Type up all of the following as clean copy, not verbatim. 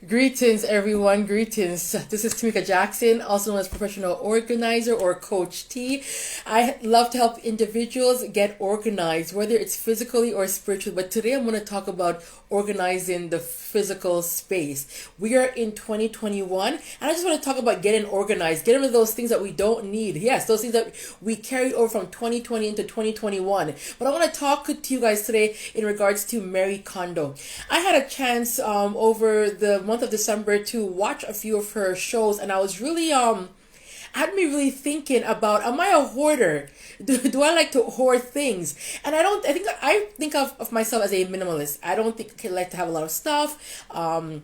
Greetings, everyone. Greetings. This is Tameka Jackson, also known as professional organizer or Coach T. I love to help individuals get organized, whether it's physically or spiritually. But today I'm going to talk about organizing the physical space. We are in 2021, and I just want to talk about getting organized, getting rid of those things that we don't need. Yes, those things that we carried over from 2020 into 2021. But I want to talk to you guys today in regards to Marie Kondo. I had a chance over the month of December to watch a few of her shows, and I was really had me really thinking about, am I a hoarder? Do I like to hoard things? And I think of myself as a minimalist. I don't think I like to have a lot of stuff. I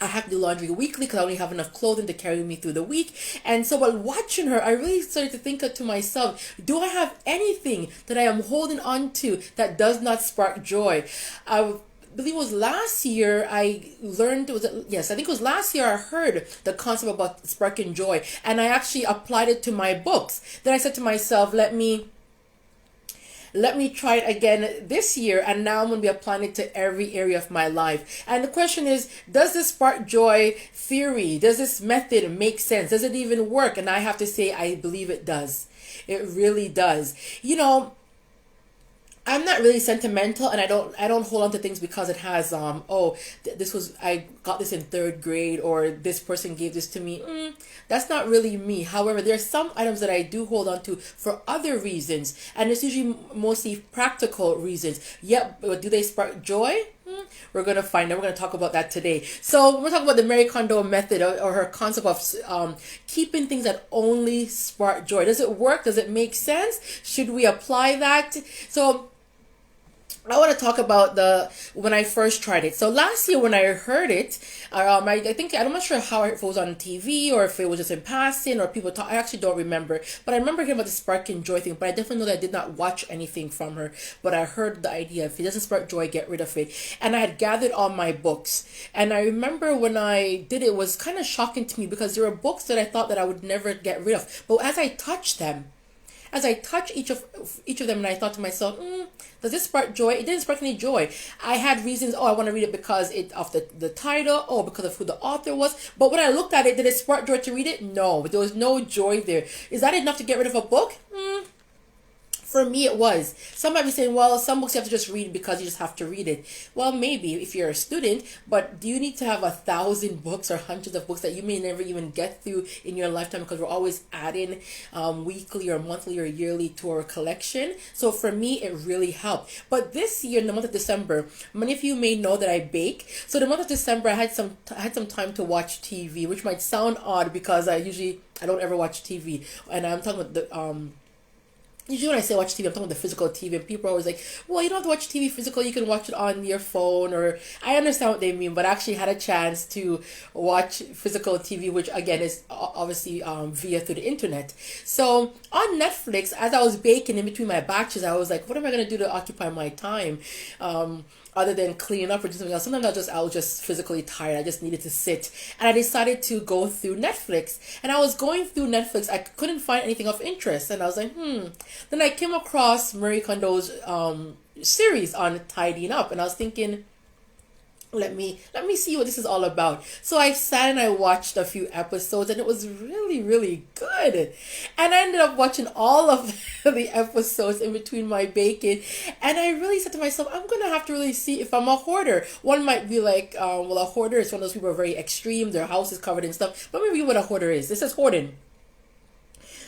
have to do laundry weekly because I only have enough clothing to carry me through the week. And so while watching her, I really started to think to myself, do I have anything that I am holding on to that does not spark joy? I believe it was last year I learned, yes, I think it was last year I heard the concept about sparking joy, and I actually applied it to my books. Then I said to myself, let me try it again this year, and now I'm going to be applying it to every area of my life. And the question is, does this spark joy theory, does this method make sense? Does it even work? And I have to say, I believe it does. It really does. I'm not really sentimental, and I don't hold on to things because it has I got this in third grade, or this person gave this to me. That's not really me. However, there are some items that I do hold on to for other reasons, and it's usually mostly practical reasons. Yep, but do they spark joy? We're gonna find out. We're gonna talk about that today. So we're talking about the Marie Kondo method, or her concept of keeping things that only spark joy. Does it work? Does it make sense? Should we apply that? So I want to talk about when I first tried it. So last year when I heard it, I'm not sure how it was on TV or if it was just in passing or people talk. I actually don't remember, but I remember hearing about the spark and joy thing. But I definitely know that I did not watch anything from her. But I heard the idea: if it doesn't spark joy, get rid of it. And I had gathered all my books, and I remember when I did it was kind of shocking to me because there were books that I thought that I would never get rid of. But as I touched them, each of them, and I thought to myself, does this spark joy? It didn't spark any joy. I had reasons. I want to read it because of the title, or because of who the author was. But when I looked at it, did it spark joy to read it? No, there was no joy there. Is that enough to get rid of a book? For me, it was. Some might be saying, well, some books you have to just read because you just have to read it. Well, maybe if you're a student, but do you need to have 1,000 books or hundreds of books that you may never even get through in your lifetime, because we're always adding weekly or monthly or yearly to our collection? So for me, it really helped. But this year, in the month of December, many of you may know that I bake. So the month of December, I had some time to watch TV, which might sound odd because I don't ever watch TV. And I'm talking about the usually when I say watch TV, I'm talking about the physical TV, and people are always like, well, you don't have to watch TV physical, you can watch it on your phone, or I understand what they mean, but I actually had a chance to watch physical TV, which again is obviously via through the internet. So on Netflix, as I was baking in between my batches, I was like, what am I going to do to occupy my time? Other than cleaning up or do something else. Sometimes I was just physically tired. I just needed to sit. And I decided to go through Netflix. And I was going through Netflix. I couldn't find anything of interest. And I was like, Then I came across Marie Kondo's series on tidying up. And I was thinking, let me see what this is all about. So I sat and I watched a few episodes, and it was really, really good. And I ended up watching all of the episodes in between my baking, and I really said to myself, I'm gonna have to really see if I'm a hoarder. One might be like, well, a hoarder is one of those people who are very extreme, their house is covered in stuff. But maybe what a hoarder is. This is hoarding.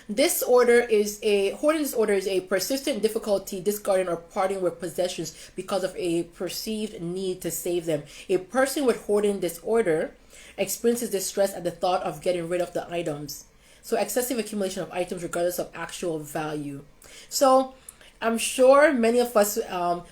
Hoarding disorder is a persistent difficulty discarding or parting with possessions because of a perceived need to save them. A person with hoarding disorder experiences distress at the thought of getting rid of the items. So excessive accumulation of items regardless of actual value. So I'm sure many of us,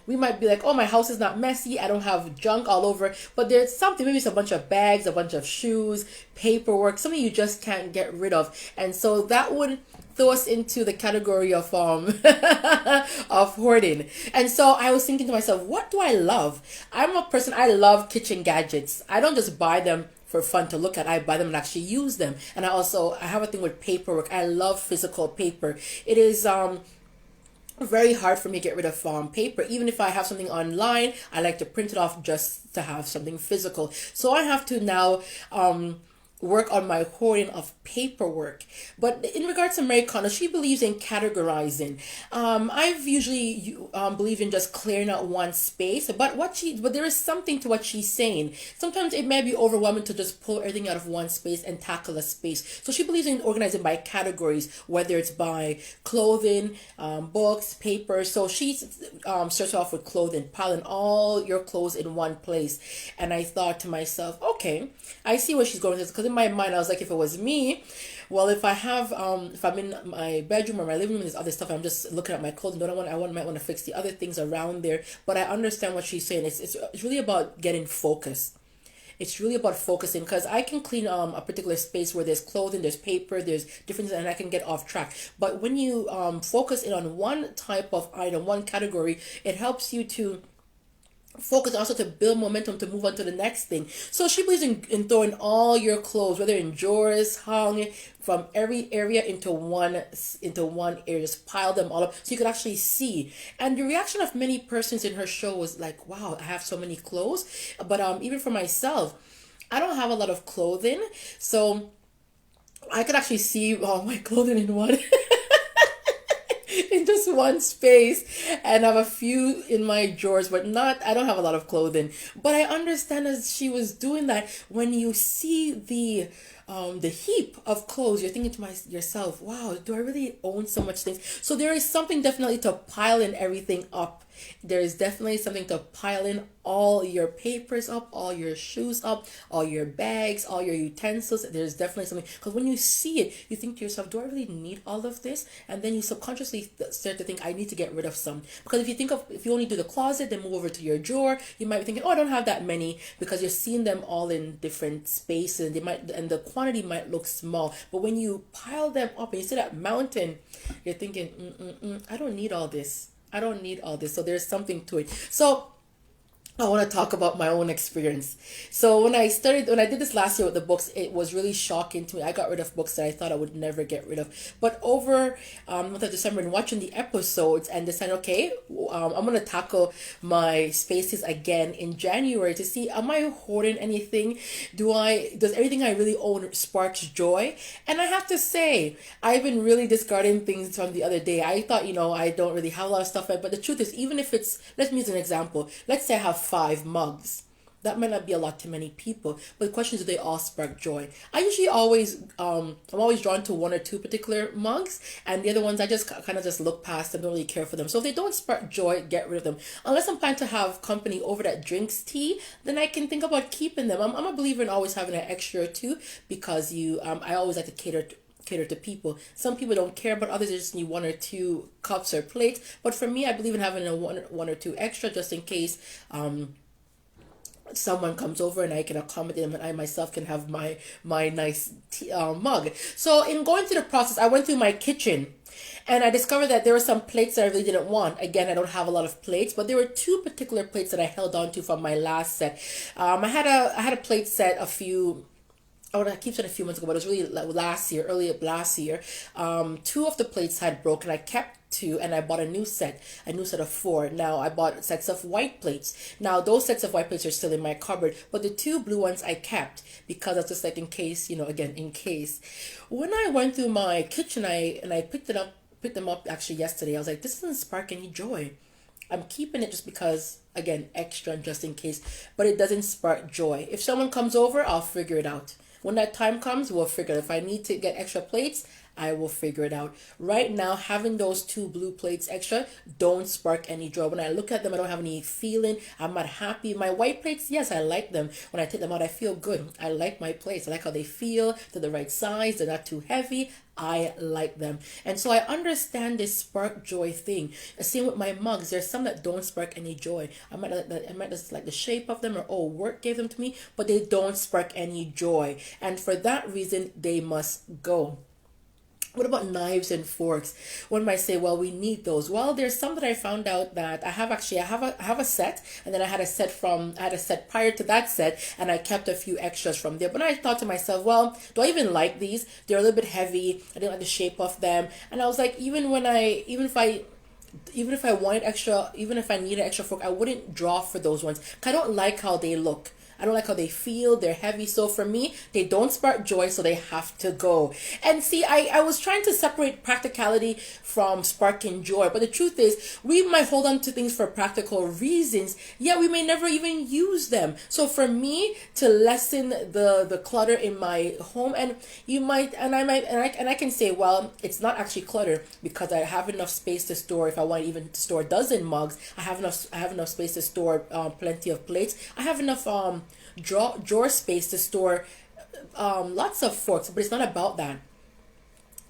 we might be like, oh, my house is not messy, I don't have junk all over, but there's something, maybe it's a bunch of bags, a bunch of shoes, paperwork, something you just can't get rid of. And so that would throw us into the category of of hoarding. And so I was thinking to myself, what do I love? I'm a person, I love kitchen gadgets. I don't just buy them for fun to look at. I buy them and actually use them. And I have a thing with paperwork. I love physical paper. It is very hard for me to get rid of paper. Even if I have something online, I like to print it off just to have something physical. So I have to now work on my hoarding of paperwork. But in regards to Marie Kondo, she believes in categorizing. I've usually believe in just clearing out one space, but there is something to what she's saying. Sometimes it may be overwhelming to just pull everything out of one space and tackle a space. So she believes in organizing by categories, whether it's by clothing, books, paper. So she starts off with clothing, piling all your clothes in one place. And I thought to myself, okay, I see where she's going with this, because in my mind I was like, if it was me, well, if I have if I'm in my bedroom or my living room, there's other stuff, I'm just looking at my clothes, don't want I want might want to fix the other things around there. But I understand what she's saying. It's really about getting focused. It's really about focusing, because I can clean a particular space where there's clothing, there's paper, there's different, and I can get off track. But when you focus in on one type of item, one category, it helps you to focus, also to build momentum to move on to the next thing. So she believes in throwing all your clothes, whether in drawers, hung from every area, into one area. Just pile them all up so you could actually see. And the reaction of many persons in her show was like, wow, I have so many clothes. But even for myself, I don't have a lot of clothing, so I could actually see all my clothing in one in just one space, and I have a few in my drawers, but not I don't have a lot of clothing. But I understand as she was doing that, when you see the heap of clothes, you're thinking to yourself, wow, do I really own so much things? So there is something definitely to piling everything up. There is definitely something to piling all your papers up, all your shoes up, all your bags, all your utensils. There's definitely something, because when you see it, you think to yourself, do I really need all of this? And then you subconsciously start to think, I need to get rid of some. Because if you only do the closet, then move over to your drawer, you might be thinking, oh, I don't have that many, because you're seeing them all in different spaces. And the quantity might look small, but when you pile them up and you see that mountain, you're thinking, I don't need all this. I don't need all this. So there's something to it. So I want to talk about my own experience. So when I did this last year with the books, it was really shocking to me. I got rid of books that I thought I would never get rid of. But over month of December, and watching the episodes and decided, okay, I'm going to tackle my spaces again in January to see, am I hoarding anything? Does everything I really own sparks joy? And I have to say, I've been really discarding things from the other day. I thought, I don't really have a lot of stuff, but the truth is, even if let me use an example. Let's say I have 5 mugs. That might not be a lot to many people, but the question is, do they all spark joy? I usually I'm always drawn to one or two particular mugs, and the other ones I just kind of just look past them, don't really care for them. So if they don't spark joy, get rid of them. Unless I'm planning to have company over that drinks tea, then I can think about keeping them. I'm a believer in always having an extra or two, because I always like to cater to people. Some people don't care, but others just need one or two cups or plates. But for me, I believe in having a one or two extra, just in case someone comes over and I can accommodate them, and I myself can have my nice mug. So in going through the process, I went through my kitchen, and I discovered that there were some plates that I really didn't want. Again, I don't have a lot of plates, but there were two particular plates that I held on to from my last set. I had a plate set I keep saying a few months ago, but it was really like early last year. Two of the plates had broken. I kept two, and I bought a new set of 4. Now I bought sets of white plates. Now those sets of white plates are still in my cupboard, but the 2 blue ones I kept, because that's just like in case, again, in case. When I went through my kitchen, I picked them up actually yesterday. I was like, this doesn't spark any joy. I'm keeping it just because, again, extra, just in case, but it doesn't spark joy. If someone comes over, I'll figure it out. When that time comes, we'll figure it out. If I need to get extra plates, I will figure it out. Right now, having those 2 blue plates extra don't spark any joy. When I look at them, I don't have any feeling. I'm not happy. My white plates, yes, I like them. When I take them out, I feel good. I like my plates. I like how they feel. They're the right size. They're not too heavy. I like them. And so I understand this spark joy thing. Same with my mugs. There's some that don't spark any joy. I might just like the shape of them, or work gave them to me, but they don't spark any joy. And for that reason, they must go. What about knives and forks? One might say, well, we need those. Well, there's some that I found out that I have a set, and then I had a set prior to that set, and I kept a few extras from there. But I thought to myself, well, do I even like these? They're a little bit heavy. I didn't like the shape of them. And I was like, even if I even if I wanted extra, even if I needed extra fork, I wouldn't draw for those ones. 'Cause I don't like how they look. I don't like how they feel. They're heavy. So for me, they don't spark joy, so they have to go. And see, I was trying to separate practicality from sparking joy. But the truth is, we might hold on to things for practical reasons, yet we may never even use them. So for me, to lessen the clutter in my home, and you might, and I might, and I can say, well, it's not actually clutter because I have enough space to store. If I want even to store a dozen mugs, I have enough space to store plenty of plates. I have enough drawer space to store lots of forks. But it's not about that.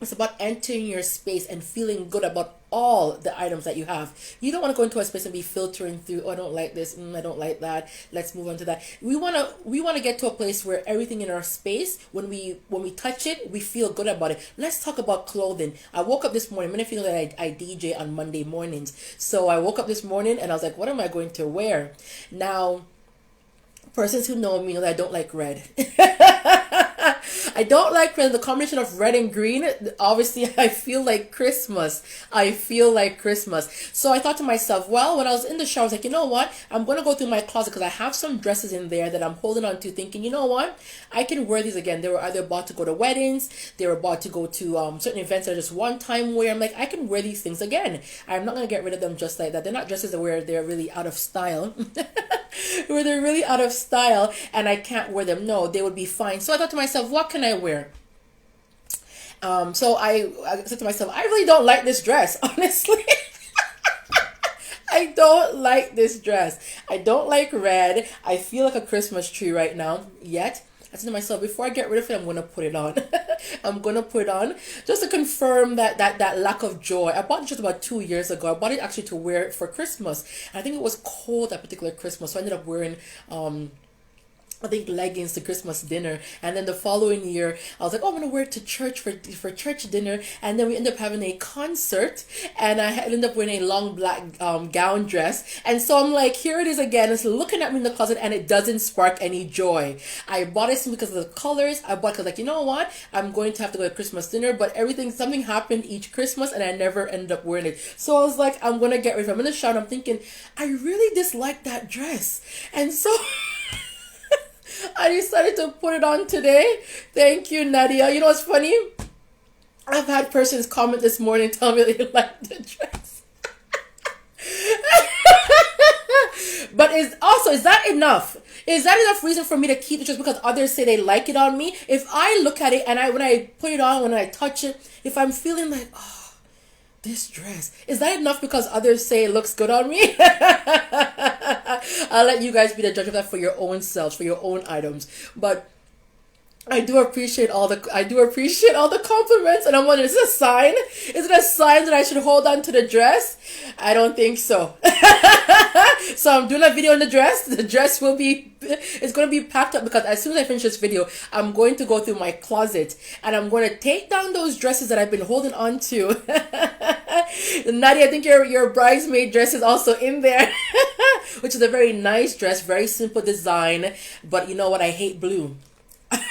It's about entering your space and feeling good about all the items that you have. You don't want to go into a space and be filtering through, oh, I don't like this, I don't like that, let's move on to that. We want to get to a place where everything in our space, when we touch it, we feel good about it. Let's talk about clothing. I woke up this morning, many feel that I DJ on Monday mornings. So I woke up this morning and I was like, what am I going to wear? Now, persons who know me know that I don't like red. I don't like red. The combination of red and green, obviously, I feel like Christmas. I feel like Christmas. So I thought to myself, well, when I was in the shower, I was like, you know what? I'm going to go through my closet because I have some dresses in there that I'm holding on to thinking, you know what? I can wear these again. They were either bought to go to weddings. They were bought to go to certain events that are just one-time wear. I'm like, I can wear these things again. I'm not going to get rid of them just like that. They're not dresses where they're really out of style. Where they're really out of style and I can't wear them. No, they would be fine. So I thought to myself, what can I wear? So I said to myself, I really don't like this dress, honestly. I don't like this dress. I don't like red. I feel like a Christmas tree right now. Yet, I said to myself, before I get rid of it, I'm going to put it on. I'm going to put it on just to confirm that lack of joy. I bought it just about 2 years ago. I bought it actually to wear for Christmas. And I think it was cold that particular Christmas. So I ended up wearing I think leggings to Christmas dinner, and then the following year I was like, oh, I'm gonna wear it to church for church dinner, and then we ended up having a concert, and I ended up wearing a long black gown dress, and so I'm like, here it is again. It's looking at me in the closet, and it doesn't spark any joy. I bought it because of the colors. I bought it because, like, you know what? I'm going to have to go to Christmas dinner, but something happened each Christmas, and I never ended up wearing it. So I was like, I'm gonna get rid of it. I'm in the shower, and I'm thinking, I really dislike that dress, and so. I decided to put it on today. Thank you, Nadia. You know what's funny? I've had persons comment this morning tell me they like the dress. But is that enough? Is that enough reason for me to keep the dress because others say they like it on me? If I look at it and when I put it on, when I touch it, if I'm feeling like, oh, this dress, is that enough because others say it looks good on me? I'll let you guys be the judge of that for your own selves, for your own items. But I do appreciate all the compliments, and I'm wondering, is it a sign? Is it a sign that I should hold on to the dress? I don't think so. So I'm doing a video on the dress. The dress it's going to be packed up because as soon as I finish this video, I'm going to go through my closet and I'm going to take down those dresses that I've been holding on to. Nadia, I think your bridesmaid dress is also in there, which is a very nice dress, very simple design. But you know what? I hate blue.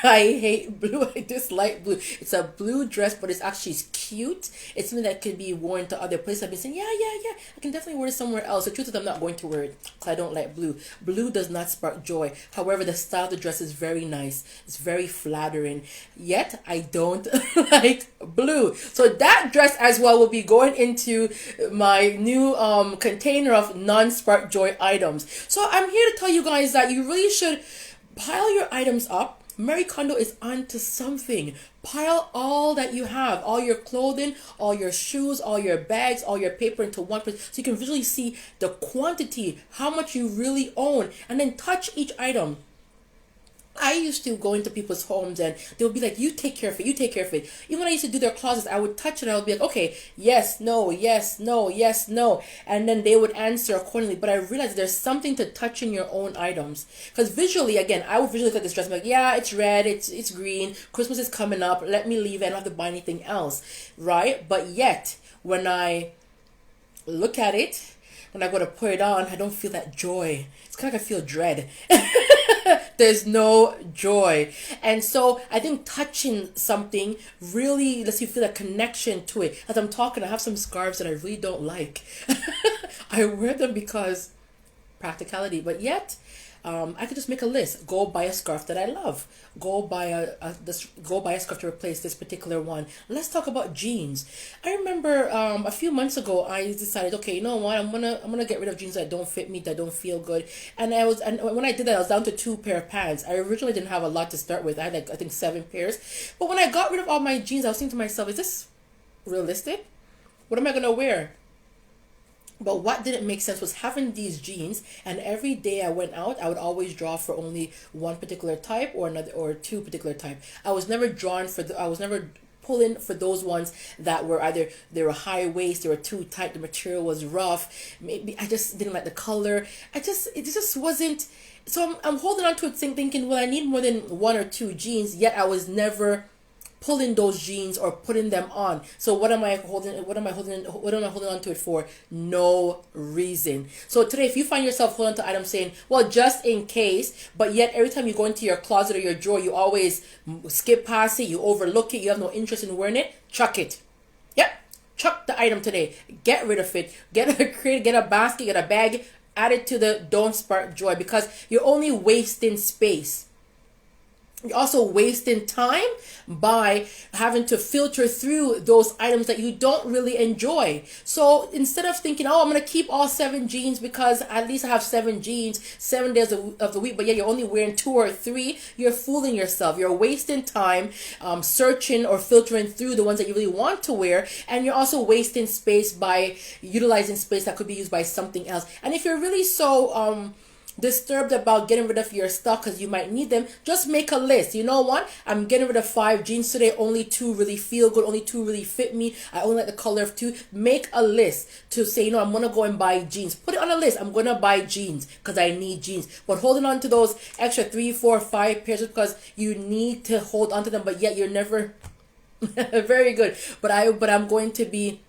I hate blue. I dislike blue. It's a blue dress, but it's actually cute. It's something that can be worn to other places. I've been saying, yeah, I can definitely wear it somewhere else. The truth is, I'm not going to wear it because I don't like blue. Blue does not spark joy. However, the style of the dress is very nice. It's very flattering. Yet, I don't like blue. So that dress as well will be going into my new container of non-spark joy items. So I'm here to tell you guys that you really should pile your items up. Marie Kondo is onto something. Pile all that you have, all your clothing, all your shoes, all your bags, all your paper into one place so you can visually see the quantity, how much you really own, and then touch each item. I used to go into people's homes and they would be like, you take care of it, you take care of it. Even when I used to do their closets, I would touch it. I would be like, okay, yes, no, yes, no, yes, no. And then they would answer accordingly. But I realized there's something to touching your own items. Because visually, again, I would visually look at this dress and be like, yeah, it's red, it's green, Christmas is coming up, let me leave it, I don't have to buy anything else, right? But yet, when I look at it, when I go to put it on, I don't feel that joy. It's kind of like I feel dread. There's no joy. And so I think touching something really lets you feel a connection to it. As I'm talking, I have some scarves that I really don't like. I wear them because practicality, but yet I could just make a list. Go buy a scarf that I love. Go buy go buy a scarf to replace this particular one. Let's talk about jeans. I remember a few months ago I decided, okay, you know what? I'm gonna get rid of jeans that don't fit me, that don't feel good. And when I did that, I was down to 2 pair of pants. I originally didn't have a lot to start with. I had like I think 7 pairs. But when I got rid of all my jeans, I was thinking to myself, is this realistic? What am I gonna wear? But what didn't make sense was having these jeans, and every day I went out, I would always draw for only one particular type or another or 2 particular type. I was never drawn for I was never pulling for those ones that were either they were high waist, they were too tight, the material was rough. Maybe I just didn't like the color. It just wasn't. So I'm holding on to it, thinking, well, I need more than 1 or 2 jeans. Yet I was never pulling those jeans or putting them on. So what am I holding on to it for? No reason. So today, if you find yourself holding on to items saying, well, just in case, but yet every time you go into your closet or your drawer, you always skip past it, you overlook it, you have no interest in wearing it, chuck it. Yep, chuck the item today. Get rid of it. Get a crate, get a basket, get a bag, add it to the don't spark joy, because you're only wasting space. You're also wasting time by having to filter through those items that you don't really enjoy. So instead of thinking, oh, I'm going to keep all 7 jeans because at least I have 7 jeans 7 days of the week, but yeah, you're only wearing 2 or 3, you're fooling yourself. You're wasting time searching or filtering through the ones that you really want to wear, and you're also wasting space by utilizing space that could be used by something else. And if you're really so disturbed about getting rid of your stuff because you might need them, just make a list. You know what? I'm getting rid of 5 jeans today. Only 2 really feel good. Only 2 really fit me. I only like the color of 2. Make a list to say, you know, I'm going to go and buy jeans. Put it on a list. I'm going to buy jeans because I need jeans. But holding on to those extra 3, 4, 5 pairs because you need to hold on to them, but yet you're never very good. But I'm going to be,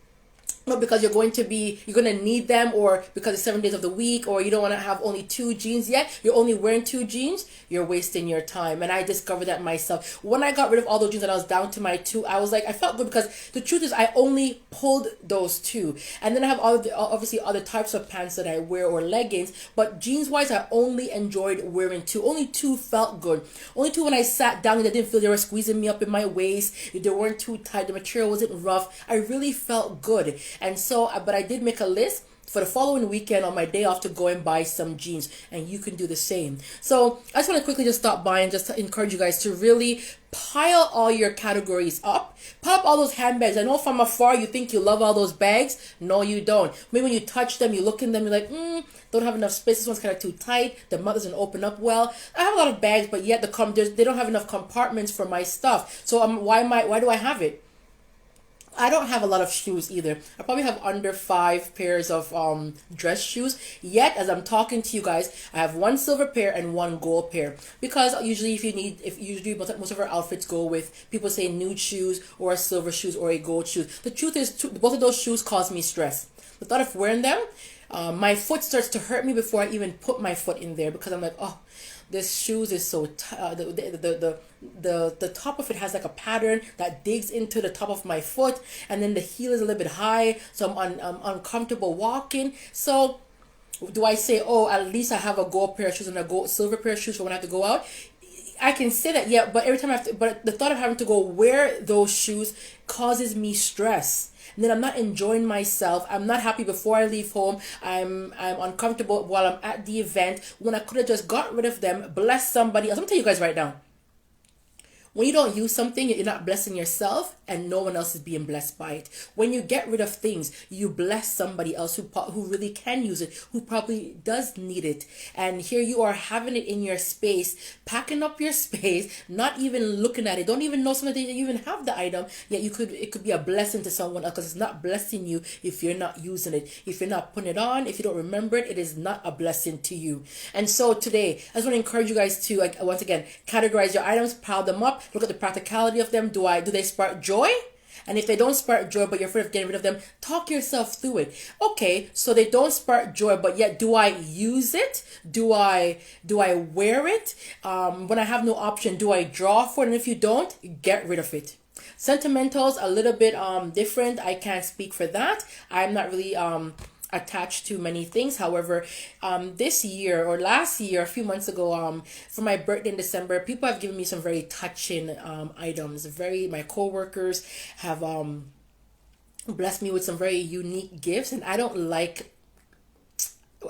not because you're going to need them, or because it's 7 days of the week, or you don't want to have only 2 jeans yet. You're only wearing 2 jeans. You're wasting your time. And I discovered that myself. When I got rid of all those jeans and I was down to my 2, I was like, I felt good because the truth is I only pulled those 2. And then I have obviously other types of pants that I wear or leggings. But jeans wise, I only enjoyed wearing 2. Only 2 felt good. Only 2 when I sat down and I didn't feel they were squeezing me up in my waist. They weren't too tight. The material wasn't rough. I really felt good. And so, but I did make a list for the following weekend on my day off to go and buy some jeans, and you can do the same. So I just want to quickly just stop by and just encourage you guys to really pile all your categories up. Pile up all those handbags. I know from afar you think you love all those bags. No, you don't. Maybe when you touch them, you look in them, you're like, don't have enough space. This one's kind of too tight. The mouth doesn't open up well. I have a lot of bags, but yet they don't have enough compartments for my stuff. So why do I have it? I don't have a lot of shoes either. I probably have under 5 pairs of dress shoes. Yet, as I'm talking to you guys, I have 1 silver pair and 1 gold pair. Because usually most of our outfits go with people say nude shoes or a silver shoes or a gold shoes. The truth is, both of those shoes cause me stress. The thought of wearing them, my foot starts to hurt me before I even put my foot in there, because I'm like, oh, this shoes is so the top of it has like a pattern that digs into the top of my foot, and then the heel is a little bit high, so I'm uncomfortable walking. So do I say, oh, at least I have a gold pair of shoes and a silver pair of shoes for when I have to go out? I can say that, yeah, but every time but the thought of having to go wear those shoes causes me stress. And then I'm not enjoying myself. I'm not happy before I leave home. I'm uncomfortable while I'm at the event, when I could have just got rid of them, blessed somebody else. I'm gonna tell you guys right now, when you don't use something, you're not blessing yourself, and no one else is being blessed by it. When you get rid of things, you bless somebody else who really can use it, who probably does need it. And here you are having it in your space, packing up your space, not even looking at it, don't even know something that you even have the item, yet it could be a blessing to someone else, because it's not blessing you if you're not using it. If you're not putting it on, if you don't remember it, it is not a blessing to you. And so today, I just want to encourage you guys to, once again, categorize your items, pile them up, look at the practicality of them. Do they spark joy? And if they don't spark joy, but you're afraid of getting rid of them, talk yourself through it. Okay, so they don't spark joy, but yet do I use it? Do I wear it? When I have no option, do I draw for it? And if you don't, get rid of it. Sentimentals a little bit different. I can't speak for that. I'm not really attached to many things. However, this year or last year, a few months ago, for my birthday in December, people have given me some very touching items. My coworkers have blessed me with some very unique gifts, and I don't like,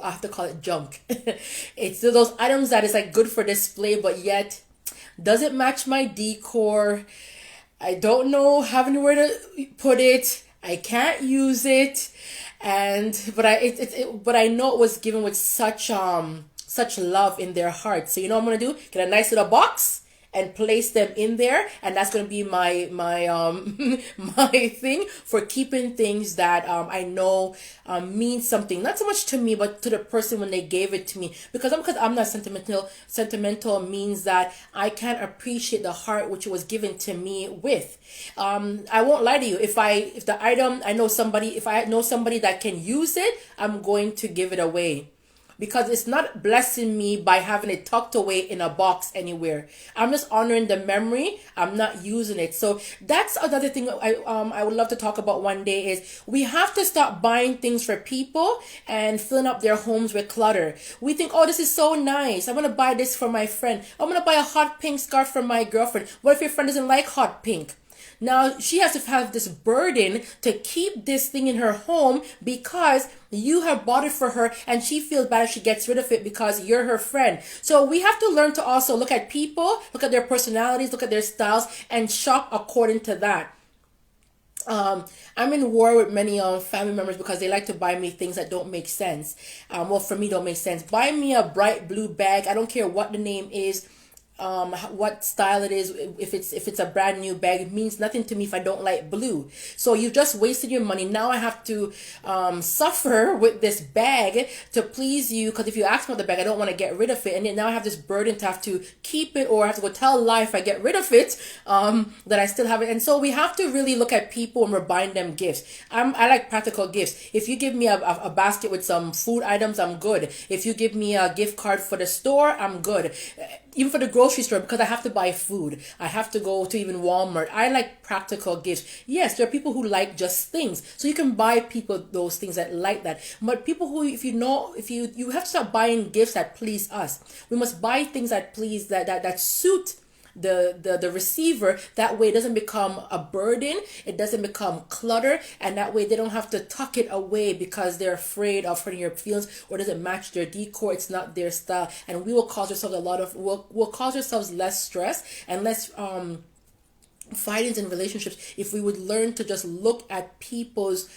I have to call it junk. It's those items that is like good for display, but yet doesn't match my decor. I don't know, have anywhere to put it. I can't use it, but I know it was given with such love in their heart. So you know what I'm gonna do? Get a nice little box and place them in there, and that's gonna be my my thing for keeping things that I know mean something, not so much to me but to the person when they gave it to me, because I'm not sentimental. Sentimental means that I can't appreciate the heart which was given to me with. I won't lie to you, if the item, if I know somebody that can use it, I'm going to give it away, because it's not blessing me by having it tucked away in a box anywhere. I'm just honoring the memory. I'm not using it. So that's another thing I would love to talk about one day, is we have to stop buying things for people and filling up their homes with clutter. We think, oh, this is so nice, I'm going to buy this for my friend. I'm going to buy a hot pink scarf for my girlfriend. What if your friend doesn't like hot pink? Now she has to have this burden to keep this thing in her home because you have bought it for her, and she feels bad if she gets rid of it because you're her friend. So we have to learn to also look at people, look at their personalities, look at their styles, and shop according to that. I'm in war with many family members because they like to buy me things that don't make sense. Well, for me, don't make sense. Buy me a bright blue bag. I don't care what the name is, what style it is. If it's a brand new bag, it means nothing to me if I don't like blue. So you just wasted your money. Now I have to suffer with this bag to please you, because if you ask me about the bag, I don't want to get rid of it, and then now I have this burden to have to keep it, or I have to go tell a lie if I get rid of it, that I still have it. And so we have to really look at people when we're buying them gifts. I like practical gifts. If you give me a basket with some food items, I'm good. If you give me a gift card for the store, I'm good. Even for the grocery store, because I have to buy food, I have to go to even Walmart. I like practical gifts. Yes, there are people who like just things, so you can buy people those things that like that. But people who, if you have to start buying gifts that please us. We must buy things that please, that suit the receiver. That way it doesn't become a burden, it doesn't become clutter, and that way they don't have to tuck it away because they're afraid of hurting your feelings, or doesn't match their decor, it's not their style. And we'll cause ourselves less stress and less fightings in relationships if we would learn to just look at people's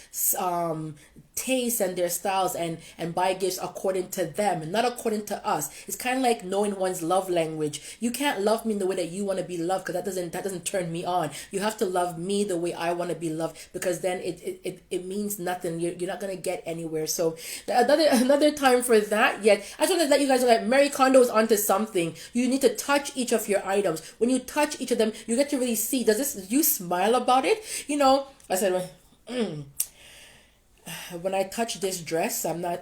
tastes and their styles and buy gifts according to them and not according to us. It's kind of like knowing one's love language. You can't love me in the way that you want to be loved, because that doesn't turn me on. You have to love me the way I want to be loved, because then it means nothing. You're not going to get anywhere. So another time for that. Yet I just want to let you guys know that Marie Kondo is onto something. You need to touch each of your items. When you touch each of them, you get to really see, you smile about it? I said, when I touch this dress, I'm not,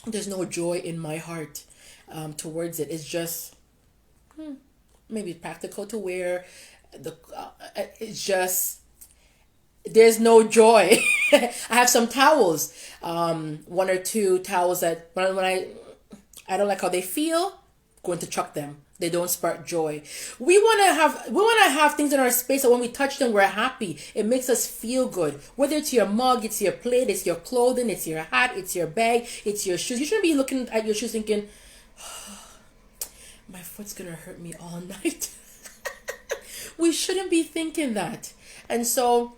there's no joy in my heart towards it. It's just maybe practical to wear. It's just, there's no joy. I have some towels, one or two towels that when I don't like how they feel, going to chuck them. They don't spark joy. We want to have things in our space that when we touch them, we're happy. It makes us feel good. Whether it's your mug, it's your plate, it's your clothing, it's your hat, it's your bag, it's your shoes. You shouldn't be looking at your shoes thinking, oh, my foot's going to hurt me all night. We shouldn't be thinking that. And so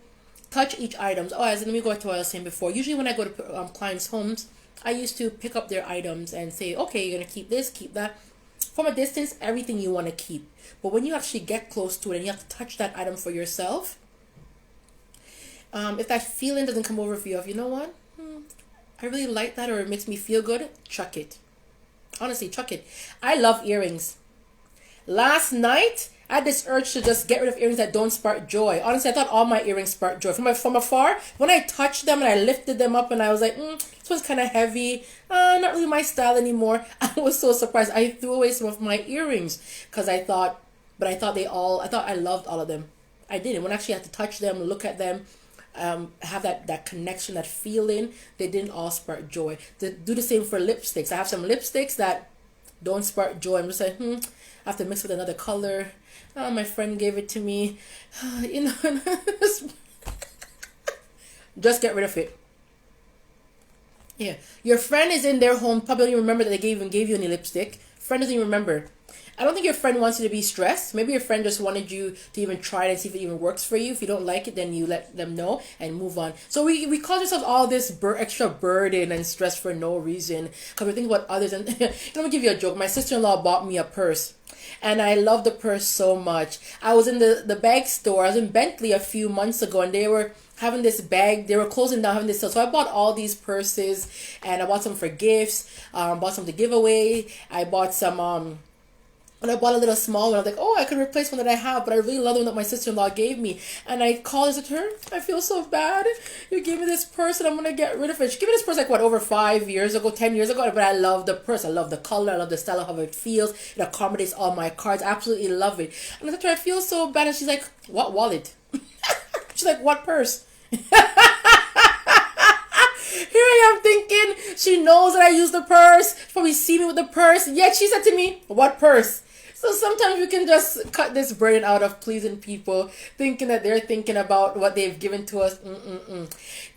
touch each item. Let me go back to what I was saying before. Usually when I go to clients' homes, I used to pick up their items and say, okay, you're going to keep this, keep that. From a distance, everything you want to keep. But when you actually get close to it and you have to touch that item for yourself, if that feeling doesn't come over for you, you know what? I really like that, or it makes me feel good, chuck it. Honestly, chuck it. I love earrings. Last night, I had this urge to just get rid of earrings that don't spark joy. Honestly, I thought all my earrings spark joy. From afar, when I touched them and I lifted them up and I was like, this one's kind of heavy. Not really my style anymore. I was so surprised. I threw away some of my earrings because I thought I loved all of them. I didn't. When I actually had to touch them, look at them, have that connection, that feeling, they didn't all spark joy. Do the same for lipsticks. I have some lipsticks that don't spark joy. I'm just like, I have to mix with another color. My friend gave it to me. Just get rid of it. Yeah. Your friend is in their home, probably don't even remember that they even gave you any lipstick. Friend doesn't even remember. I don't think your friend wants you to be stressed. Maybe your friend just wanted you to even try it and see if it even works for you. If you don't like it, then you let them know and move on. So we cause ourselves all this extra burden and stress for no reason because we think about others. And let me give you a joke. My sister-in-law bought me a purse. And I love the purse so much. I was in the bag store. I was in Bentley a few months ago, and they were having this bag. They were closing down, having this sale. So I bought all these purses, and I bought some for gifts. Bought some to give away. I bought some. And I bought a little small one. I was like, I could replace one that I have, but I really love the one that my sister-in-law gave me. And I called and said to her, I feel so bad. You gave me this purse and I'm going to get rid of it. She gave me this purse over 5 years ago, 10 years ago. But I love the purse. I love the color. I love the style of how it feels. It accommodates all my cards. I absolutely love it. And I said to her, I feel so bad. And she's like, what wallet? She's like, what purse? Here I am thinking she knows that I use the purse. She probably see me with the purse. Yet she said to me, what purse? So sometimes we can just cut this burden out of pleasing people, thinking that they're thinking about what they've given to us.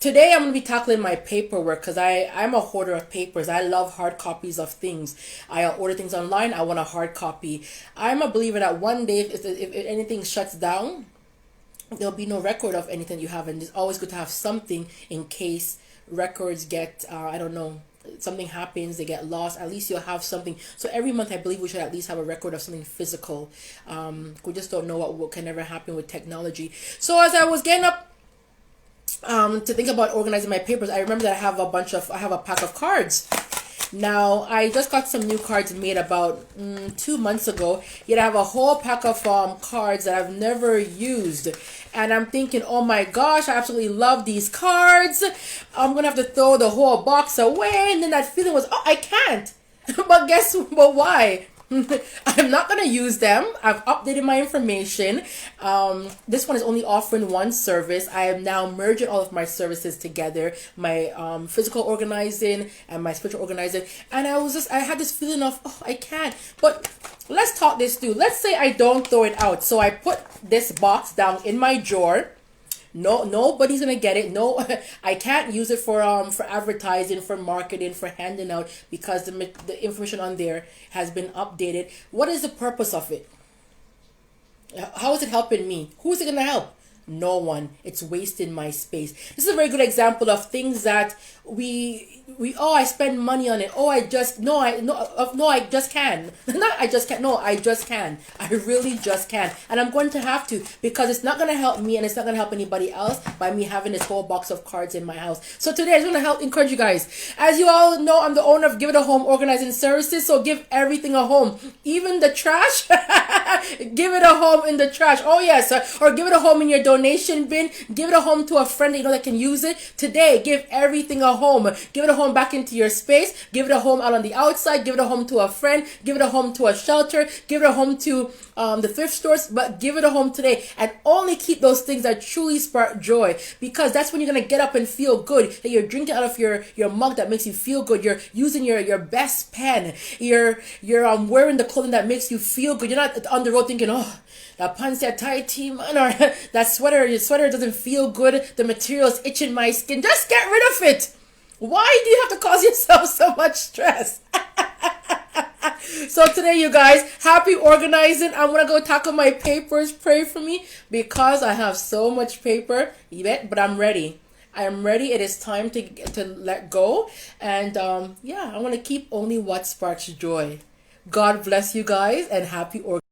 Today I'm going to be tackling my paperwork because I'm a hoarder of papers. I love hard copies of things. I order things online. I want a hard copy. I'm a believer that one day if anything shuts down, there'll be no record of anything you have. And it's always good to have something in case records get, something happens, they get lost. At least you'll have something. So every month I believe we should at least have a record of something physical. We just don't know what can ever happen with technology. So as I was getting up to think about organizing my papers, I remember that I have a pack of cards. Now, I just got some new cards made about 2 months ago. Yet I have a whole pack of cards that I've never used. And I'm thinking, oh my gosh, I absolutely love these cards. I'm going to have to throw the whole box away. And then that feeling was, I can't. But why? I'm not going to use them. I've updated my information. This one is only offering one service. I am now merging all of my services together, my physical organizing and my spiritual organizing. And I had this feeling of, I can't. But let's talk this through. Let's say I don't throw it out. So I put this box down in my drawer. No, nobody's gonna get it. No, I can't use it for advertising, for marketing, for handing out because the information on there has been updated. What is the purpose of it? How is it helping me? Who is it gonna help? No one. It's wasting my space. This is a very good example of things that I spend money on it. I just can. Not I just can't. No, I just can. I really just can. And I'm going to have to because it's not going to help me and it's not going to help anybody else by me having this whole box of cards in my house. So today I just want to encourage you guys. As you all know, I'm the owner of Give It a Home Organizing Services. So give everything a home. Even the trash. Give it a home in the trash. Oh yes. Or give it a home in your donation bin. Give it a home to a friend that you know that can use it. Today, give everything a home. Give it a home back into your space. Give it a home out on the outside. Give it a home to a friend. Give it a home to a shelter. Give it a home to the thrift stores. But give it a home today. And only keep those things that truly spark joy. Because that's when you're going to get up and feel good. That you're drinking out of your mug that makes you feel good. You're using your best pen. You're wearing the clothing that makes you feel good. You're not on the road thinking, that pants are tight, man, or your sweater doesn't feel good. The material is itching my skin. Just get rid of it. Why do you have to cause yourself so much stress? So today, you guys, happy organizing. I'm going to go tackle my papers. Pray for me because I have so much paper. But I'm ready. I am ready. It is time to let go. And I want to keep only what sparks joy. God bless you guys and happy organizing.